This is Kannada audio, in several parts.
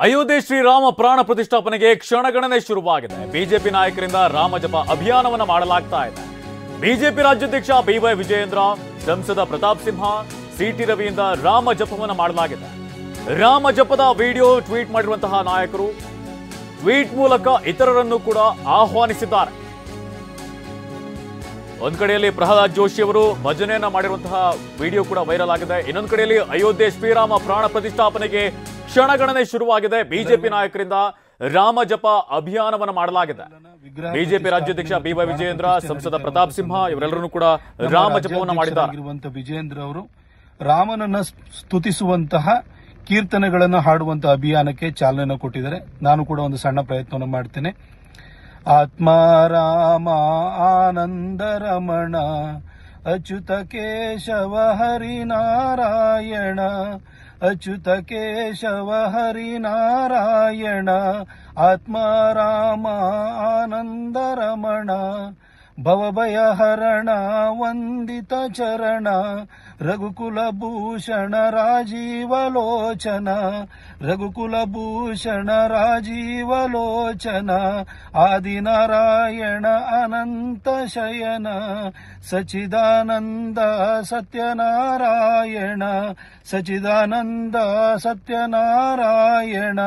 ಅಯೋಧ್ಯೆ ಶ್ರೀರಾಮ ಪ್ರಾಣ ಪ್ರತಿಷ್ಠಾಪನೆಗೆ ಕ್ಷಣಗಣನೆ ಶುರುವಾಗಿದೆ. ಬಿಜೆಪಿ ನಾಯಕರಿಂದ ರಾಮಜಪ ಅಭಿಯಾನವನ್ನು ಮಾಡಲಾಗ್ತಾ ಇದೆ. ಬಿಜೆಪಿ ರಾಜ್ಯಾಧ್ಯಕ್ಷ ಬಿವೈ ವಿಜಯೇಂದ್ರ, ಸಂಸದ ಪ್ರತಾಪ್ ಸಿಂಹ, ಸಿಟಿ ರವಿಯಿಂದ ರಾಮ ಜಪವನ್ನು ಮಾಡಲಾಗಿದೆ. ರಾಮ ಜಪದ ವಿಡಿಯೋ ಟ್ವೀಟ್ ಮಾಡಿರುವಂತಹ ನಾಯಕರು ಟ್ವೀಟ್ ಮೂಲಕ ಇತರರನ್ನು ಕೂಡ ಆಹ್ವಾನಿಸಿದ್ದಾರೆ. ಒಂದ್ ಕಡೆಯಲ್ಲಿ ಪ್ರಹ್ಲಾದ್ ಜೋಶಿ ಅವರು ಭಜನೆಯನ್ನ ಮಾಡಿರುವಂತಹ ವಿಡಿಯೋ ಕೂಡ ವೈರಲ್ ಆಗಿದೆ. ಇನ್ನೊಂದು ಕಡೆಯಲ್ಲಿ ಅಯೋಧ್ಯೆ ಶ್ರೀರಾಮ ಪ್ರಾಣ ಪ್ರತಿಷ್ಠಾಪನೆಗೆ ಕ್ಷಣಗಣನೆ ಶುರುವಾಗಿದೆ. ಬಿಜೆಪಿ ನಾಯಕರಿಂದ ರಾಮ ಜಪ ಅಭಿಯಾನವನ್ನು ಮಾಡಲಾಗಿದೆ. ಬಿಜೆಪಿ ರಾಜ್ಯಾಧ್ಯಕ್ಷ ಬಿವೈ ವಿಜಯೇಂದ್ರ, ಸಂಸದ ಪ್ರತಾಪ್ ಸಿಂಹ ಇವರೆಲ್ಲರೂ ಕೂಡ ರಾಮ ಜಪವನ್ನು ಮಾಡಿದ್ದಾರೆ. ವಿಜಯೇಂದ್ರ ಅವರು ರಾಮನನ್ನ ಸ್ತುತಿಸುವಂತಹ ಕೀರ್ತನೆಗಳನ್ನು ಹಾಡುವಂತಹ ಅಭಿಯಾನಕ್ಕೆ ಚಾಲನೆ ಕೊಟ್ಟಿದ್ದಾರೆ. ನಾನು ಕೂಡ ಒಂದು ಸಣ್ಣ ಪ್ರಯತ್ನವನ್ನು ಮಾಡ್ತೇನೆ. ಆತ್ಮ ರಾಮ ಆನಂದ ರಮಣ ಅಚ್ಯುತ ಕೇಶವ ಹರಿನಾರಾಯಣ ಅಚ್ಯುತ ಕೇಶವ ಹರಿನಾರಾಯಣ ಆತ್ಮ ರಾಮ ಆನಂದ ರಮಣ ಭವಭಯ ಹರಣ ವಂದಿತ ಚರಣ ರಘುಕುಲ ಭೂಷಣ ರಾಜೀವಲೋಚನ ರಘುಕುಲ ಭೂಷಣ ರಾಜೀವಲೋಚನ Adinarayana Anantashayana Sachidananda Satyanarayana Sachidananda Satyanarayana.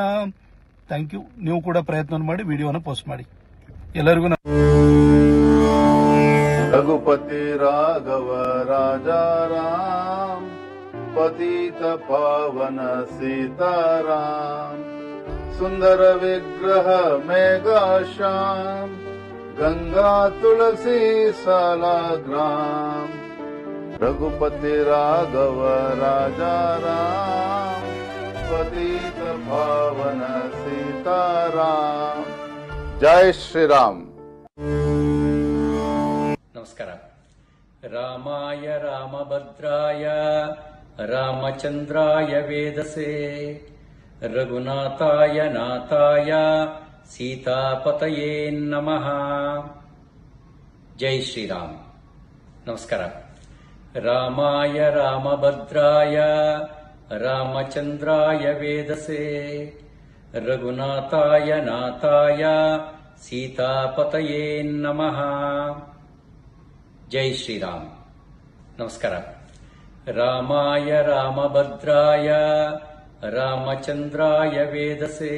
Thank you. ನೀವು ಕೂಡ ಪ್ರಯತ್ನ ಮಾಡಿ ವಿಡಿಯೋನ ಪೋಸ್ಟ್ ಮಾಡಿ. ಎಲ್ಲರಿಗೂ रघुपति राघव राजा राम पतित पावन सीताराम सुंदर विग्रह मेघा श्याम गंगा तुलसी सालाग्राम रघुपति राघव राजा राम पतित पावन सीताराम. जय श्री राम. ನಮಸ್ಕಾರ. ರಾಮಾಯ ರಾಮಭದ್ರಾಯ ರಾಮಚಂದ್ರಾಯ ವೇದಸೆ ರಘುನಾಥಾಯ ನಾಥಾಯ ಸೀತಾಪತಯೇ ನಮಃ. ಜೈ ಶ್ರೀರಾಮ್. ನಮಸ್ಕಾರ. ರಾಮಾಯ ರಾಮಭದ್ರಾಯ ರಾಮಚಂದ್ರಾಯ ವೇದಸೆ ರಘುನಾಥಾಯ ನಾಥಾಯ ಸೀತಾಪತಯೇ ನಮಃ. ಜೈ ಶ್ರೀರಾಮ್. ನಮಸ್ಕಾರ. ರಾಮಾಯ ರಾಮಭದ್ರಾಯ ರಾಮಚಂದ್ರಾಯ ವೇದಸೆ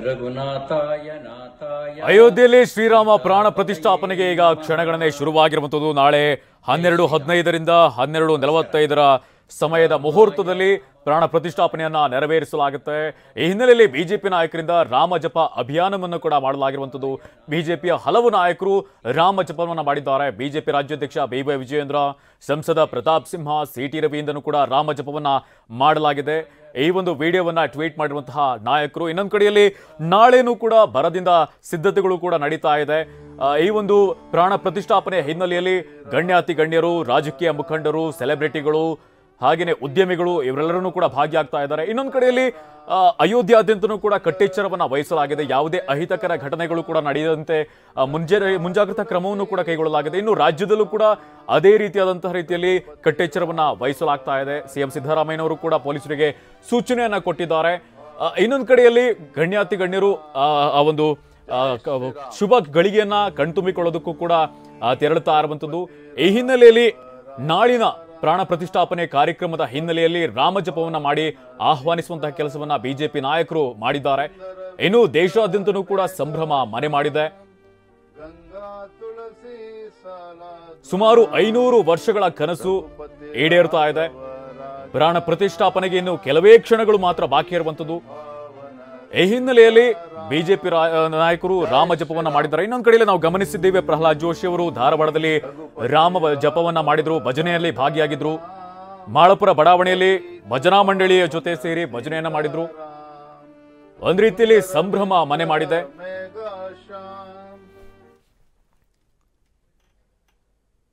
ರಘುನಾಥಾಯ ನಾಥಾಯ. ಅಯೋಧ್ಯೆಯಲ್ಲಿ ಶ್ರೀರಾಮ ಪ್ರಾಣ ಪ್ರತಿಷ್ಠಾಪನೆಗೆ ಈಗ ಕ್ಷಣಗಣನೆ ಶುರುವಾಗಿರುವಂತದ್ದು. ನಾಳೆ 12:15ರಿಂದ 12:45 ಸಮಯದ ಮುಹೂರ್ತದಲ್ಲಿ ಪ್ರಾಣ ಪ್ರತಿಷ್ಠಾಪನೆಯನ್ನ ನೆರವೇರಿಸಲಾಗುತ್ತೆ. ಈ ಹಿನ್ನೆಲೆಯಲ್ಲಿ ಬಿಜೆಪಿ ನಾಯಕರಿಂದ ರಾಮ ಜಪ ಅಭಿಯಾನವನ್ನು ಕೂಡ ಮಾಡಲಾಗಿರುವಂತದ್ದು. ಬಿಜೆಪಿಯ ಹಲವು ನಾಯಕರು ರಾಮ ಜಪವನ್ನು ಮಾಡಿದ್ದಾರೆ. ಬಿಜೆಪಿ ರಾಜ್ಯಾಧ್ಯಕ್ಷ ಬಿವೈ ವಿಜಯೇಂದ್ರ, ಸಂಸದ ಪ್ರತಾಪ್ ಸಿಂಹ, ಸಿಟಿ ರವಿಯಿಂದನೂ ಕೂಡ ರಾಮ ಜಪವನ್ನ ಮಾಡಲಾಗಿದೆ. ಈ ಒಂದು ವಿಡಿಯೋವನ್ನ ಟ್ವೀಟ್ ಮಾಡಿರುವಂತಹ ನಾಯಕರು. ಇನ್ನೊಂದು ಕಡೆಯಲ್ಲಿ ನಾಳೆನೂ ಕೂಡ ಬರದಿಂದ ಸಿದ್ಧತೆಗಳು ಕೂಡ ನಡೀತಾ ಇದೆ. ಈ ಒಂದು ಪ್ರಾಣ ಪ್ರತಿಷ್ಠಾಪನೆ ಹಿನ್ನೆಲೆಯಲ್ಲಿ ಗಣ್ಯಾತಿ ಗಣ್ಯರು, ರಾಜಕೀಯ ಮುಖಂಡರು, ಸೆಲೆಬ್ರಿಟಿಗಳು, ಹಾಗೆಯೇ ಉದ್ಯಮಿಗಳು ಇವರೆಲ್ಲರೂ ಕೂಡ ಭಾಗಿಯಾಗ್ತಾ ಇದ್ದಾರೆ. ಇನ್ನೊಂದು ಕಡೆಯಲ್ಲಿ ಅಯೋಧ್ಯಾದ್ಯಂತನೂ ಕೂಡ ಕಟ್ಟೆಚ್ಚರವನ್ನು ವಹಿಸಲಾಗಿದೆ. ಯಾವುದೇ ಅಹಿತಕರ ಘಟನೆಗಳು ಕೂಡ ನಡೆಯದಂತೆ ಮುಂಜಾಗ್ರತಾ ಕ್ರಮವನ್ನು ಕೂಡ ಕೈಗೊಳ್ಳಲಾಗಿದೆ. ಇನ್ನು ರಾಜ್ಯದಲ್ಲೂ ಕೂಡ ಅದೇ ರೀತಿಯಾದಂತಹ ರೀತಿಯಲ್ಲಿ ಕಟ್ಟೆಚ್ಚರವನ್ನು ವಹಿಸಲಾಗ್ತಾ ಇದೆ. ಸಿಎಂ ಸಿದ್ದರಾಮಯ್ಯನವರು ಕೂಡ ಪೊಲೀಸರಿಗೆ ಸೂಚನೆಯನ್ನ ಕೊಟ್ಟಿದ್ದಾರೆ. ಇನ್ನೊಂದು ಕಡೆಯಲ್ಲಿ ಗಣ್ಯಾತಿ ಗಣ್ಯರು ಆ ಒಂದು ಶುಭ ಗಳಿಗೆಯನ್ನ ಕಣ್ತುಂಬಿಕೊಳ್ಳೋದಕ್ಕೂ ಕೂಡ ತೆರಳುತ್ತಾ ಇರುವಂತದ್ದು. ಈ ಹಿನ್ನೆಲೆಯಲ್ಲಿ ನಾಳಿನ ಪ್ರಾಣ ಪ್ರತಿಷ್ಠಾಪನೆ ಕಾರ್ಯಕ್ರಮದ ಹಿನ್ನೆಲೆಯಲ್ಲಿ ರಾಮಜಪವನ್ನ ಮಾಡಿ ಆಹ್ವಾನಿಸುವಂತಹ ಕೆಲಸವನ್ನ ಬಿಜೆಪಿ ನಾಯಕರು ಮಾಡಿದ್ದಾರೆ. ಇನ್ನು ದೇಶಾದ್ಯಂತನೂ ಕೂಡ ಸಂಭ್ರಮ ಮನೆ ಮಾಡಿದೆ. ಸುಮಾರು 500 ವರ್ಷಗಳ ಕನಸು ಈಡೇರುತ್ತಾ ಇದೆ. ಪ್ರಾಣ ಪ್ರತಿಷ್ಠಾಪನೆಗೆ ಇನ್ನು ಕೆಲವೇ ಕ್ಷಣಗಳು ಮಾತ್ರ ಬಾಕಿ ಇರುವಂತದ್ದು. ಈ ಹಿನ್ನೆಲೆಯಲ್ಲಿ ಬಿಜೆಪಿ ನಾಯಕರು ರಾಮ ಜಪವನ್ನ ಮಾಡಿದ್ದಾರೆ. ಇನ್ನೊಂದು ಕಡೆಯಲ್ಲಿ ನಾವು ಗಮನಿಸಿದ್ದೇವೆ, ಪ್ರಹ್ಲಾದ್ ಜೋಶಿ ಅವರು ಧಾರವಾಡದಲ್ಲಿ ರಾಮ ಜಪವನ್ನ ಮಾಡಿದ್ರು, ಭಜನೆಯಲ್ಲಿ ಭಾಗಿಯಾಗಿದ್ರು. ಮಾಳಪುರ ಬಡಾವಣೆಯಲ್ಲಿ ಭಜನಾ ಮಂಡಳಿಯ ಜೊತೆ ಸೇರಿ ಭಜನೆಯನ್ನ ಮಾಡಿದ್ರು. ಒಂದ್ ರೀತಿಯಲ್ಲಿ ಸಂಭ್ರಮ ಮನೆ ಮಾಡಿದೆ.